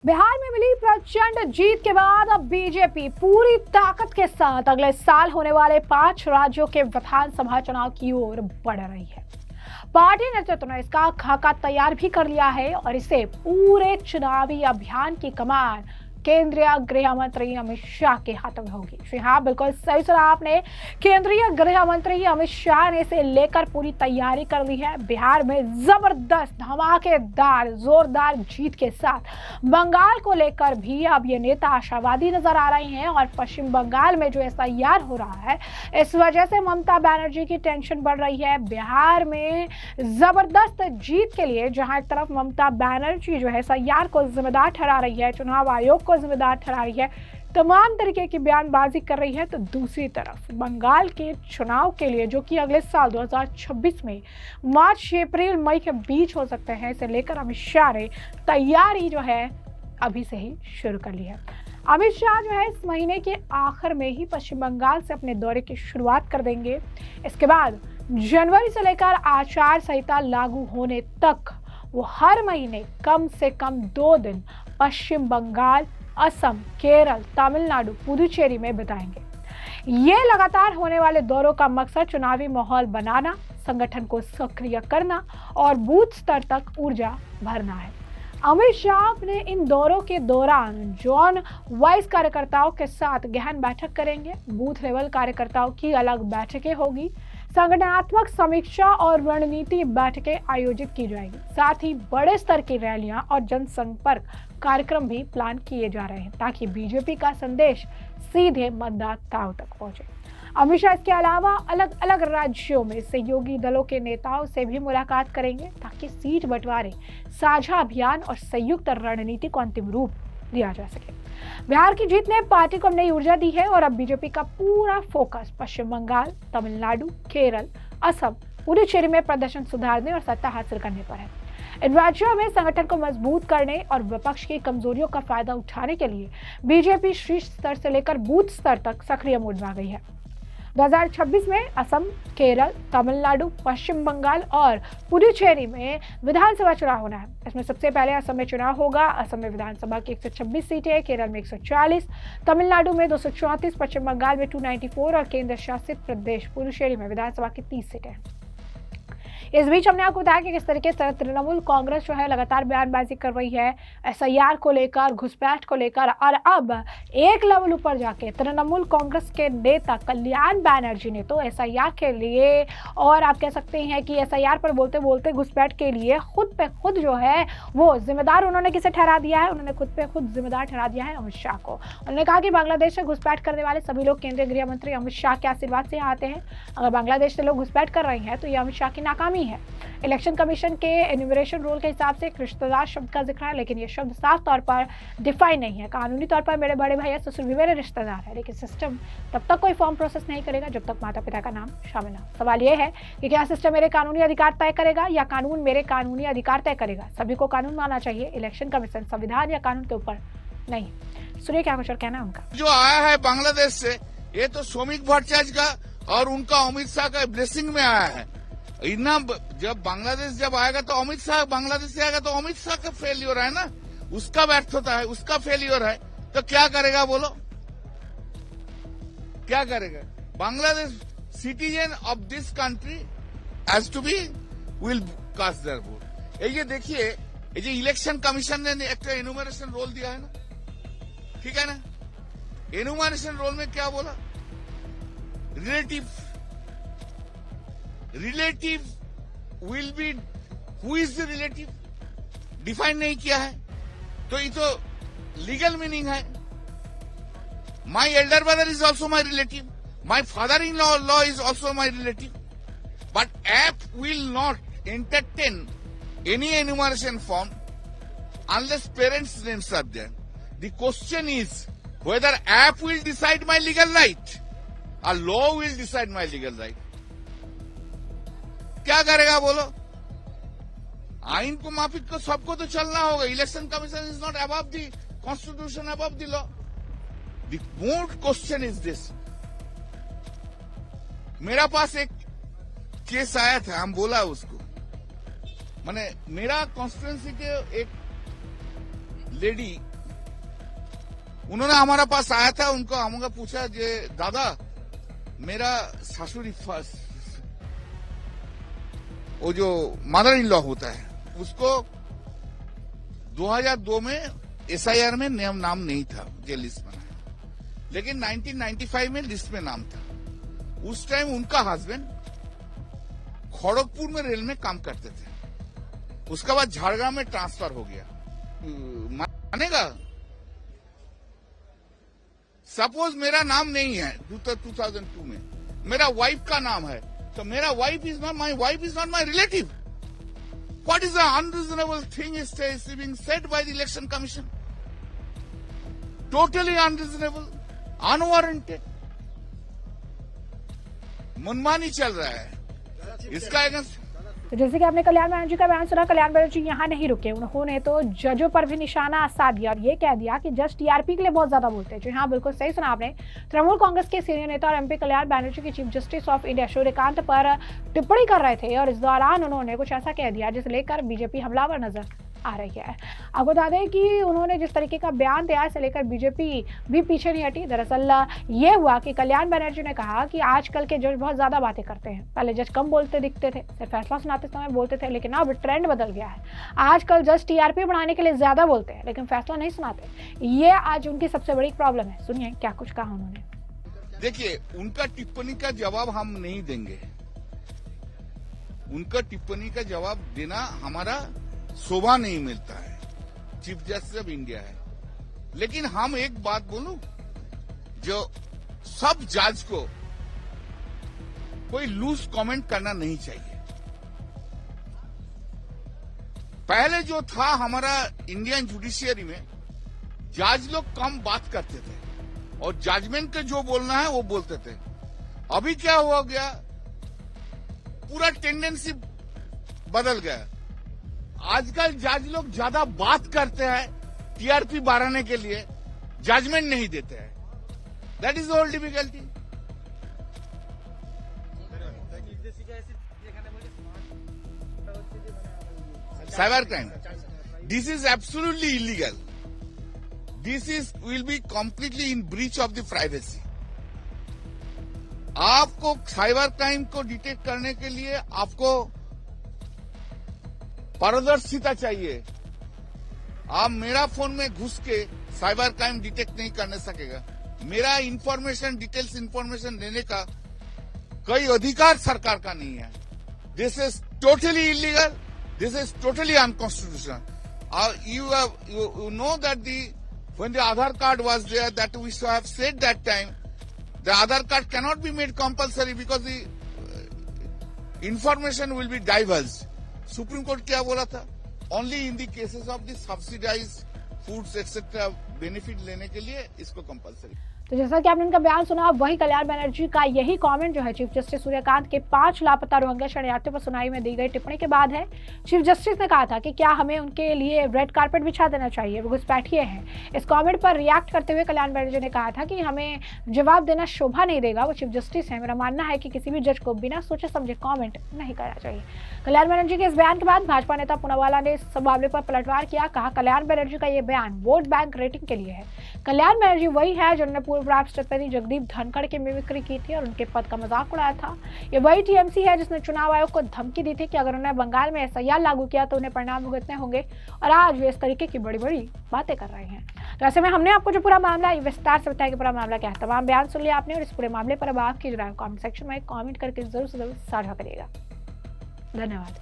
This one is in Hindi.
बिहार में मिली प्रचंड जीत के बाद अब बीजेपी पूरी ताकत के साथ अगले साल होने वाले 5 राज्यों के विधानसभा चुनाव की ओर बढ़ रही है। पार्टी नेतृत्व ने इसका खाका तैयार भी कर लिया है और इसे पूरे चुनावी अभियान की कमान केंद्रीय गृह मंत्री अमित शाह के हाथों में होगी। जी हाँ, बिल्कुल सही सुना आपने। केंद्रीय गृह मंत्री अमित शाह ने इसे लेकर पूरी तैयारी कर ली है। बिहार में जबरदस्त धमाकेदार जोरदार जीत के साथ बंगाल को लेकर भी अब ये नेता आशावादी नजर आ रहे हैं और पश्चिम बंगाल में जो एसआईआर हो रहा है इस वजह से ममता बनर्जी की टेंशन बढ़ रही है। बिहार में जबरदस्त जीत के लिए जहां एक तरफ ममता बनर्जी जो है एसआईआर को जिम्मेदार ठहरा रही है, चुनाव आयोग को जिम्मेदार ठहरा रही है, तमाम तरीके की बयानबाजी कर रही है, तो दूसरी तरफ बंगाल के चुनाव के लिए जो कि अगले साल 2026 में मार्च अप्रैल मई के बीच हो सकते हैं, इसे लेकर अमित शाह ने तैयारी जो है अभी से ही शुरू कर ली है। अमित शाह जो है इस महीने के आखिर में ही पश्चिम बंगाल से अपने दौरे की शुरुआत कर देंगे। इसके बाद जनवरी से लेकर आचार संहिता लागू होने तक वो हर महीने कम से कम 2 दिन पश्चिम बंगाल, असम, केरल, तमिलनाडु, पुदुचेरी में बिताएंगे। ये लगातार होने वाले दौरों का मकसद चुनावी माहौल बनाना, संगठन को सक्रिय करना और बूथ स्तर तक ऊर्जा भरना है। अमित शाह अपने इन दौरों के दौरान जोन वाइज कार्यकर्ताओं के साथ गहन बैठक करेंगे। बूथ लेवल कार्यकर्ताओं की अलग बैठकें होगी। संगठनात्मक समीक्षा और रणनीति बैठकें आयोजित की जाएगी। साथ ही बड़े स्तर की रैलियां और जनसंपर्क कार्यक्रम भी प्लान किए जा रहे हैं ताकि बीजेपी का संदेश सीधे मतदाताओं तक पहुंचे। अमित शाह इसके अलावा अलग अलग राज्यों में सहयोगी दलों के नेताओं से भी मुलाकात करेंगे ताकि सीट बंटवारे, साझा अभियान और संयुक्त रणनीति को अंतिम रूप दिया जा सके। बिहार की जीत ने पार्टी को नई ऊर्जा दी है और अब बीजेपी का पूरा फोकस पश्चिम बंगाल, तमिलनाडु, केरल, असम, पुडुचेरी में प्रदर्शन सुधारने और सत्ता हासिल करने पर है। इन राज्यों में संगठन को मजबूत करने और विपक्ष की कमजोरियों का फायदा उठाने के लिए बीजेपी शीर्ष स्तर से लेकर बूथ स्तर तक सक्रिय मोड में आ गई है। 2026 में असम, केरल, तमिलनाडु, पश्चिम बंगाल और पुडुचेरी में विधानसभा चुनाव होना है। इसमें सबसे पहले असम में चुनाव होगा। असम में विधानसभा की 126 सीटें, केरल में 140, तमिलनाडु में 234, पश्चिम बंगाल में 294 और केंद्र शासित प्रदेश पुडुचेरी में विधानसभा की 30 सीटें। इस बीच हमने आपको बताया कि किस तरीके से तृणमूल कांग्रेस जो है लगातार बयानबाजी कर रही है एसआईआर को लेकर, घुसपैठ को लेकर, और अब एक लेवल ऊपर जाके तृणमूल कांग्रेस के नेता कल्याण बैनर्जी ने तो एसआईआर के लिए, और आप कह सकते हैं कि एसआईआर पर बोलते बोलते घुसपैठ के लिए खुद पे खुद जो है वो जिम्मेदार उन्होंने किसे ठहरा दिया है, उन्होंने खुद पे खुद जिम्मेदार ठहरा दिया है अमित शाह को। उन्होंने कहा कि बांग्लादेश से घुसपैठ करने वाले सभी लोग केंद्रीय गृह मंत्री अमित शाह के आशीर्वाद से यहाँ आते हैं। अगर बांग्लादेश से लोग घुसपैठ कर रहे हैं तो ये अमित शाह की नाकामी है। इलेक्शन कमीशन के एन्यूमरेशन रोल के हिसाब से एक रिश्तेदार शब्द का जिक्र है, लेकिन ये शब्द साफ तौर पर डिफाइन नहीं है। कानूनी तौर पर मेरे बड़े भैया ससुर भी मेरे रिश्तेदार है, लेकिन सिस्टम तब तक कोई फॉर्म प्रोसेस नहीं करेगा जब तक माता पिता का नाम शामिल ना। सवाल ये है कि क्या सिस्टम मेरे कानूनी अधिकार तय करेगा या कानून मेरे कानूनी अधिकार तय करेगा? सभी को कानून मानना चाहिए, इलेक्शन कमीशन संविधान या कानून के ऊपर नहीं। सुनिए क्या कुछ और कहना है उनका। जो आया है बांग्लादेश से, ये तो श्रमिक भट्टाचार्य का और उनका अमित शाह का ब्लेसिंग में आया है। इतना जब बांग्लादेश जब आएगा तो अमित शाह, बांग्लादेश से आएगा तो अमित शाह का फेलियर है ना, उसका व्यर्थता है, उसका फेलियर है। तो क्या करेगा बोलो, क्या करेगा? Bangladesh citizen of this country has to be will cast their vote. ये देखिए, ये जो इलेक्शन कमीशन ने एक एनुमरेशन रोल दिया है ना, ठीक है ना, एनुमरेशन रोल में क्या बोला? Relative will be, who is the relative define नहीं किया है, तो ये तो लीगल मीनिंग है। My elder brother is also my relative, my father in law is also my relative, but app will not entertain any enumeration form unless parents' names are there. The question is whether app will decide my legal right or law will decide my legal right. क्या करेगा बोलो? आइन को माफिक को सबको तो चलना होगा। Election commission is not above the constitution, above the law. The more question is this. मेरा पास एक केस आया था, हम बोला उसको, माने मेरा कॉन्स्टिट्यूंसी के एक लेडी उन्होंने हमारा पास आया था, उनको हमने पूछा जे दादा मेरा सासुरी वो जो मदर इन लॉ होता है उसको 2002 में SIR में नाम नहीं था, जो लिस्ट में, लेकिन 1995 में लिस्ट में नाम था। उस टाइम उनका हस्बैंड खड़गपुर में रेल में काम करते थे, उसके बाद झारग्राम में ट्रांसफर हो गया। मानेगा? सपोज मेरा नाम नहीं है 2002 में, मेरा वाइफ का नाम है, तो मेरा wife is not my relative. What is the unreasonable thing is being said by the Election Commission? Totally unreasonable, unwarranted. मनमानी चल रहा है इसका अगेंस्ट। तो जैसे कि आपने कल्याण बनर्जी का बयान सुना, कल्याण बनर्जी यहाँ नहीं रुके, उन्होंने तो जजों पर भी निशाना साध दिया और ये कह दिया कि जज TRP के लिए बहुत ज्यादा बोलते हैं। जी हाँ, बिल्कुल सही सुना आपने। तृणमूल कांग्रेस के सीनियर नेता और MP कल्याण बनर्जी की chief justice of India Suryakant पर टिप्पणी कर रहे थे और इस दौरान उन्होंने कुछ ऐसा कह दिया जिसे लेकर बीजेपी हमलावर नजर आ रही है। आपको बता दें कि उन्होंने जिस तरीके का बयान दिया इसे लेकर बीजेपी भी पीछे नहीं हटी। दरअसल ये हुआ कि कल्याण बनर्जी ने कहा कि आजकल के जज बहुत ज्यादा बातें करते हैं। पहले जज कम बोलते दिखते थे, सिर्फ फैसला सुनाते समय बोलते थे, लेकिन अब ट्रेंड बदल गया है। आजकल जज TRP बढ़ाने के लिए ज्यादा बोलते हैं लेकिन फैसला नहीं सुनाते। ये आज उनकी सबसे बड़ी प्रॉब्लम है। सुनिए क्या कुछ कहा उन्होंने। देखिए, उनका टिप्पणी का जवाब हम नहीं देंगे, उनका टिप्पणी का जवाब देना हमारा शोभा नहीं मिलता है, चीफ जस्टिस ऑफ इंडिया है। लेकिन हम एक बात बोलूं, जो सब जज को कोई लूज कमेंट करना नहीं चाहिए। पहले जो था हमारा इंडियन जुडिशियरी में, जज लोग कम बात करते थे और जजमेंट के जो बोलना है वो बोलते थे। अभी क्या हो गया, पूरा टेंडेंसी बदल गया। आजकल जज लोग ज्यादा बात करते हैं TRP बढ़ाने के लिए, जजमेंट नहीं देते हैं। That is whole difficulty. Cyber crime, this is absolutely illegal. This is will be completely in breach of the privacy. आपको साइबर क्राइम को डिटेक्ट करने के लिए आपको पारदर्शिता चाहिए। आप मेरा फोन में घुस के साइबर क्राइम डिटेक्ट नहीं करने सकेगा। मेरा इंफॉर्मेशन, डिटेल्स इंफॉर्मेशन देने का कोई अधिकार सरकार का नहीं है। This is totally illegal, this is totally unconstitutional. You know that when the Aadhaar card was there, that we should have said that time, the Aadhaar card cannot be made compulsory because the information will be divulged. Supreme court क्या बोला था? Only in the cases of the subsidised foods etcetera benefit लेने के लिए इसको कंपलसरी। तो जैसा कि आपने उनका बयान सुना, वही कल्याण बनर्जी का यही कमेंट जो है चीफ जस्टिस सूर्यकांत के 5 लापता रोहिंग्या शरणार्थियों पर सुनवाई में दी गई टिप्पणी के बाद है। चीफ जस्टिस ने कहा था कि क्या हमें उनके लिए रेड कार्पेट बिछा देना चाहिए, वो घुसपैठिए हैं। इस कमेंट पर रिएक्ट करते हुए कल्याण बनर्जी ने कहा था कि हमें जवाब देना शोभा नहीं देगा, वो चीफ जस्टिस है। मेरा मानना है कि किसी भी जज को बिना सोचे समझे कॉमेंट नहीं करना चाहिए। कल्याण बनर्जी के इस बयान के बाद भाजपा नेता पूनावाला ने इस मामले पर पलटवार किया। कहा कल्याण बनर्जी का ये बयान वोट बैंक रेटिंग के लिए है। कल्याण बनर्जी वही है जिन्होंने पूर्व राष्ट्रपति जगदीप धनखड़ की मिमिक्री की थी और उनके पद का मजाक उड़ाया था। ये वही TMC है जिसने चुनाव आयोग को धमकी दी थी कि अगर उन्होंने बंगाल में SIR लागू किया तो उन्हें परिणाम भुगतने होंगे, और आज वे इस तरीके की बड़ी बड़ी बातें कर रहे हैं। तो ऐसे में हमने आपको जो पूरा मामला विस्तार से बताया कि पूरा मामला क्या है। तमाम बयान सुन लिया आपने और इस पूरे मामले पर अब आपकी राय कमेंट सेक्शन में कमेंट करके जरूर से जरूर साझा करिएगा। धन्यवाद।